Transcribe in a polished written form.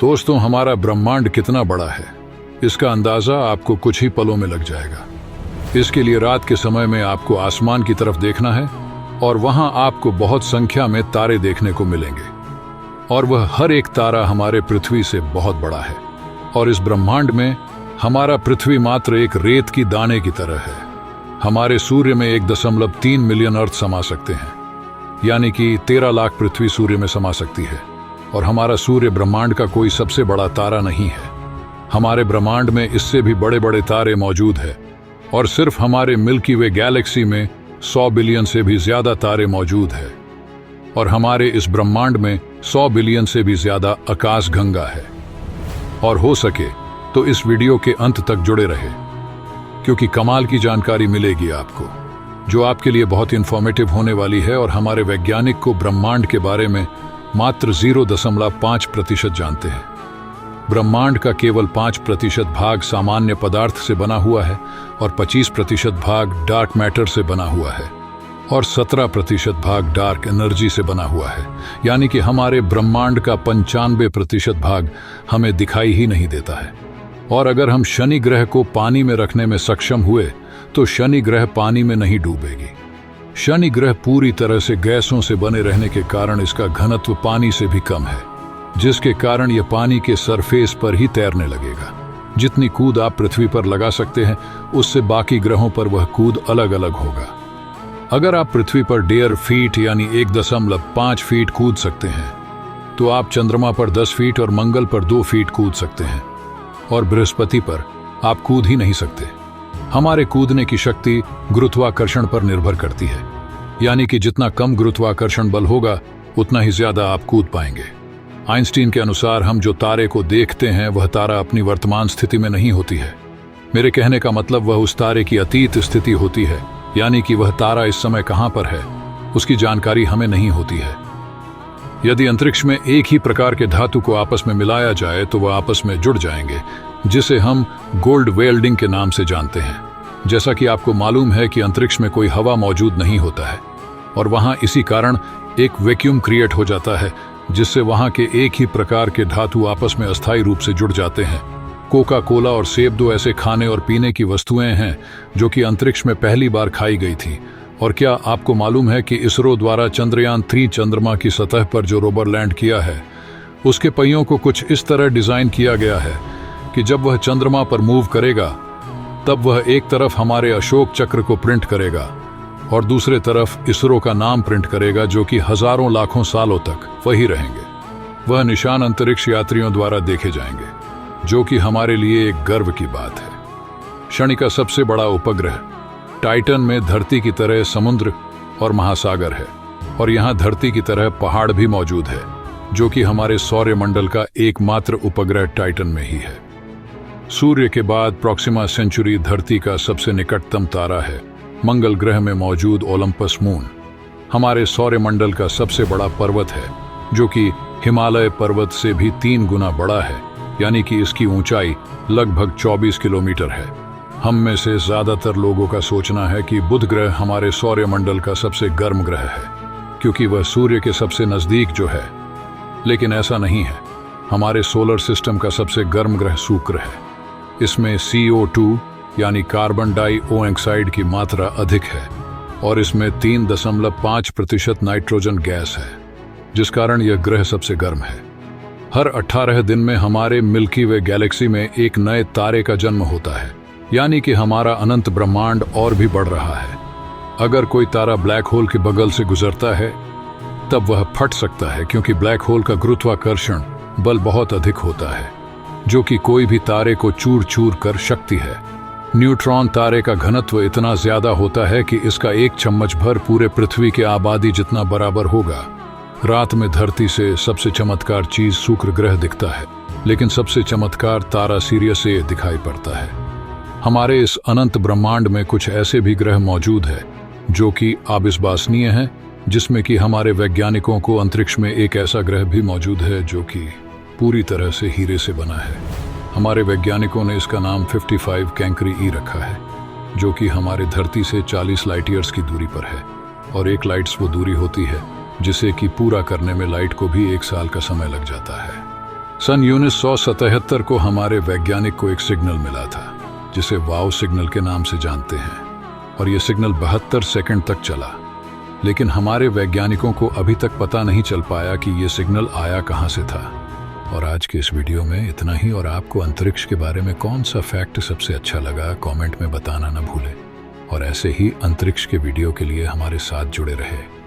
दोस्तों, हमारा ब्रह्मांड कितना बड़ा है इसका अंदाजा आपको कुछ ही पलों में लग जाएगा। इसके लिए रात के समय में आपको आसमान की तरफ देखना है और वहां आपको बहुत संख्या में तारे देखने को मिलेंगे और वह हर एक तारा हमारे पृथ्वी से बहुत बड़ा है। और इस ब्रह्मांड में हमारा पृथ्वी मात्र एक रेत की दाने की तरह है। हमारे सूर्य में 1.3 मिलियन अर्थ समा सकते हैं, यानी कि 13 लाख पृथ्वी सूर्य में समा सकती है। और हमारा सूर्य ब्रह्मांड का कोई सबसे बड़ा तारा नहीं है। हमारे ब्रह्मांड में इससे भी बड़े बड़े तारे मौजूद हैं और सिर्फ हमारे मिल्की वे गैलेक्सी में 100 बिलियन से भी ज्यादा तारे मौजूद हैं। और हमारे इस ब्रह्मांड में 100 बिलियन से भी ज्यादा आकाशगंगा है। और हो सके तो इस वीडियो के अंत तक जुड़े रहे, क्योंकि कमाल की जानकारी मिलेगी आपको जो आपके लिए बहुत इंफॉर्मेटिव होने वाली है। और हमारे वैज्ञानिक को ब्रह्मांड के बारे में मात्र 0.5% जानते हैं। ब्रह्मांड का केवल 5% भाग सामान्य पदार्थ से बना हुआ है और 25% भाग डार्क मैटर से बना हुआ है और 17% भाग डार्क एनर्जी से बना हुआ है। यानी कि हमारे ब्रह्मांड का 95% भाग हमें दिखाई ही नहीं देता है। और अगर हम शनि ग्रह को पानी में रखने में सक्षम हुए तो शनि ग्रह पानी में नहीं डूबेगी। शनि ग्रह पूरी तरह से गैसों से बने रहने के कारण इसका घनत्व पानी से भी कम है, जिसके कारण यह पानी के सरफेस पर ही तैरने लगेगा। जितनी कूद आप पृथ्वी पर लगा सकते हैं उससे बाकी ग्रहों पर वह कूद अलग अलग होगा। अगर आप पृथ्वी पर 1.5 फीट यानी 1.5 फीट कूद सकते हैं तो आप चंद्रमा पर 10 फीट और मंगल पर 2 फीट कूद सकते हैं और बृहस्पति पर आप कूद ही नहीं सकते। हमारे कूदने की शक्ति गुरुत्वाकर्षण पर निर्भर करती है, यानी कि जितना कम गुरुत्वाकर्षण बल होगा उतना ही ज्यादा आप कूद पाएंगे। आइंस्टीन के अनुसार हम जो तारे को देखते हैं वह तारा अपनी वर्तमान स्थिति में नहीं होती है। मेरे कहने का मतलब वह उस तारे की अतीत स्थिति होती है, यानी कि वह तारा इस समय कहां पर है उसकी जानकारी हमें नहीं होती है। यदि अंतरिक्ष में एक ही प्रकार के धातु को आपस में मिलाया जाए तो वह आपस में जुड़ जाएंगे, जिसे हम गोल्ड वेल्डिंग के नाम से जानते हैं। जैसा कि आपको मालूम है कि अंतरिक्ष में कोई हवा मौजूद नहीं होता है और वहां इसी कारण एक वैक्यूम क्रिएट हो जाता है, जिससे वहां के एक ही प्रकार के धातु आपस में अस्थायी रूप से जुड़ जाते हैं। कोका कोला और सेब दो ऐसे खाने और पीने की वस्तुएं हैं जो कि अंतरिक्ष में पहली बार खाई गई थी। और क्या आपको मालूम है कि इसरो द्वारा चंद्रयान 3 चंद्रमा की सतह पर जो रोवर लैंड किया है उसके पहियों को कुछ इस तरह डिजाइन किया गया है कि जब वह चंद्रमा पर मूव करेगा तब वह एक तरफ हमारे अशोक चक्र को प्रिंट करेगा और दूसरे तरफ इसरो का नाम प्रिंट करेगा, जो कि हजारों लाखों सालों तक वही रहेंगे। वह निशान अंतरिक्ष यात्रियों द्वारा देखे जाएंगे, जो कि हमारे लिए एक गर्व की बात है। शनि का सबसे बड़ा उपग्रह टाइटन में धरती की तरह समुद्र और महासागर है और यहाँ धरती की तरह पहाड़ भी मौजूद है, जो कि हमारे सौरमंडल का एकमात्र उपग्रह टाइटन में ही है। सूर्य के बाद प्रॉक्सिमा सेंचुरी धरती का सबसे निकटतम तारा है। मंगल ग्रह में मौजूद ओलंपस मून हमारे सौरमंडल का सबसे बड़ा पर्वत है, जो कि हिमालय पर्वत से भी 3 गुना बड़ा है, यानी कि इसकी ऊंचाई लगभग 24 किलोमीटर है। हम में से ज्यादातर लोगों का सोचना है कि बुध ग्रह हमारे सौरमंडल का सबसे गर्म ग्रह है, क्योंकि वह सूर्य के सबसे नजदीक जो है, लेकिन ऐसा नहीं है। हमारे सोलर सिस्टम का सबसे गर्म ग्रह शुक्र है। इसमें CO2 यानी कार्बन डाइऑक्साइड की मात्रा अधिक है और इसमें 3.5% नाइट्रोजन गैस है, जिस कारण यह ग्रह सबसे गर्म है। हर 18 दिन में हमारे मिल्की वे गैलेक्सी में एक नए तारे का जन्म होता है, यानी कि हमारा अनंत ब्रह्मांड और भी बढ़ रहा है। अगर कोई तारा ब्लैक होल के बगल से गुजरता है तब वह फट सकता है, क्योंकि ब्लैक होल का गुरुत्वाकर्षण बल बहुत अधिक होता है, जो कि कोई भी तारे को चूर चूर कर सकती है। न्यूट्रॉन तारे का घनत्व इतना ज्यादा होता है कि इसका एक चम्मच भर पूरे पृथ्वी के आबादी जितना बराबर होगा। रात में धरती से सबसे चमत्कार चीज शुक्र ग्रह दिखता है, लेकिन सबसे चमत्कार तारा सीरियस ए दिखाई पड़ता है। हमारे इस अनंत ब्रह्मांड में कुछ ऐसे भी ग्रह मौजूद है जो कि अविश्वसनीय हैं, जिसमें कि हमारे वैज्ञानिकों को अंतरिक्ष में एक ऐसा ग्रह भी मौजूद है जो कि पूरी तरह से हीरे से बना है। हमारे वैज्ञानिकों ने इसका नाम 55 कैंकरी ई रखा है, जो कि हमारे धरती से 40 लाइट ईयर्स की दूरी पर है और 1 लाइट्स वो दूरी होती है जिसे कि पूरा करने में लाइट को भी 1 साल का समय लग जाता है। सन 1977 को हमारे वैज्ञानिक को एक सिग्नल मिला था जिसे वाव सिग्नल के नाम से जानते हैं, और यह सिग्नल 72 सेकंड तक चला। लेकिन हमारे वैज्ञानिकों को अभी तक पता नहीं चल पाया कि यह सिग्नल आया कहां से था। और आज के इस वीडियो में इतना ही। और आपको अंतरिक्ष के बारे में कौन सा फैक्ट सबसे अच्छा लगा, कमेंट में बताना ना भूलें। और ऐसे ही अंतरिक्ष के वीडियो के लिए हमारे साथ जुड़े रहे।